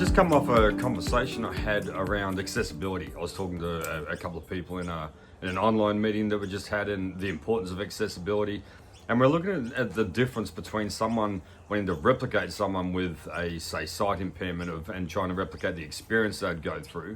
just come off a conversation I had around accessibility. I was talking to a couple of people in an online meeting that we just had, and the importance of accessibility. And we're looking at the difference between someone wanting to replicate someone with a, say, sight impairment and trying to replicate the experience they'd go through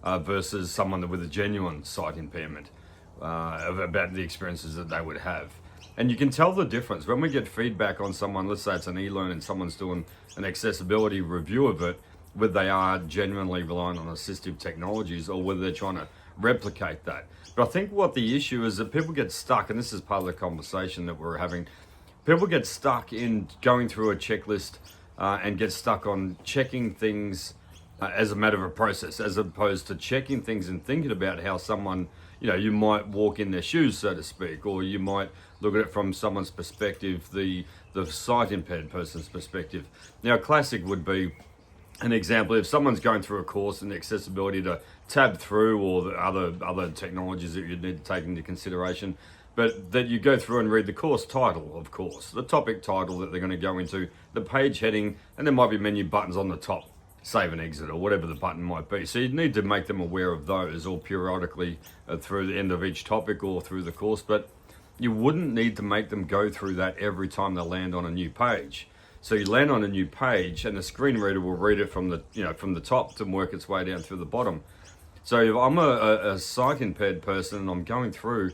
versus someone with a genuine sight impairment about the experiences that they would have. And you can tell the difference when we get feedback on someone. Let's say it's an eLearn and someone's doing an accessibility review of it, whether they are genuinely relying on assistive technologies or whether they're trying to replicate that. But I think what the issue is that people get stuck, and this is part of the conversation that we're having, people get stuck in going through a checklist and get stuck on checking things as a matter of a process, as opposed to checking things and thinking about how someone, you might walk in their shoes, so to speak, or you might look at it from someone's perspective, the sight impaired person's perspective. Now, a classic would be an example if someone's going through a course and the accessibility to tab through, or the other technologies that you need to take into consideration, but that you go through and read the course title, of course, the topic title that they're going to go into, the page heading, and there might be menu buttons on the top, save and exit, or whatever the button might be. So you need to make them aware of those, or periodically through the end of each topic or through the course, but you wouldn't need to make them go through that every time they land on a new page. So you land on a new page and the screen reader will read it from the top to work its way down through the bottom. So if I'm a sight impaired person and I'm going through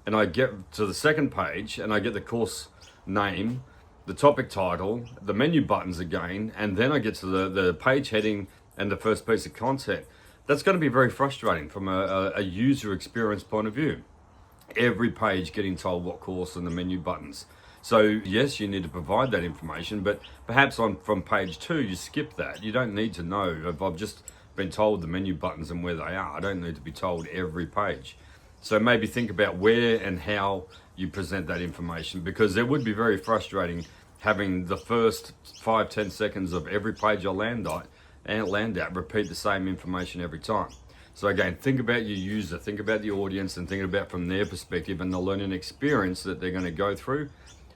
and I get to the second page and I get the course name, the topic title, the menu buttons again, and then I get to the page heading and the first piece of content, that's going to be very frustrating from a user experience point of view. Every page getting told what course and the menu buttons. So yes, you need to provide that information, but perhaps from page 2, you skip that. You don't need to know. If I've just been told the menu buttons and where they are, I don't need to be told every page. So maybe think about where and how you present that information, because it would be very frustrating having the first 5-10 seconds of every page I land at repeat the same information every time. So again, think about your user, think about the audience, and think about from their perspective and the learning experience that they're going to go through,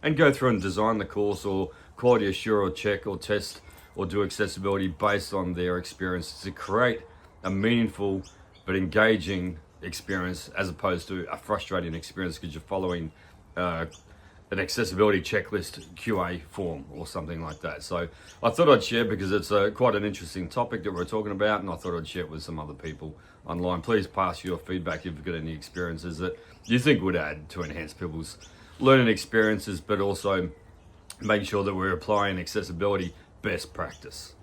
and go through and design the course or quality assure or check or test or do accessibility based on their experience to create a meaningful but engaging experience, as opposed to a frustrating experience because you're following an accessibility checklist QA form or something like that. So I thought I'd share, because it's quite an interesting topic that we're talking about, and I thought I'd share it with some other people online. Please pass your feedback if you've got any experiences that you think would add to enhance people's learning experiences, but also making sure that we're applying accessibility best practice.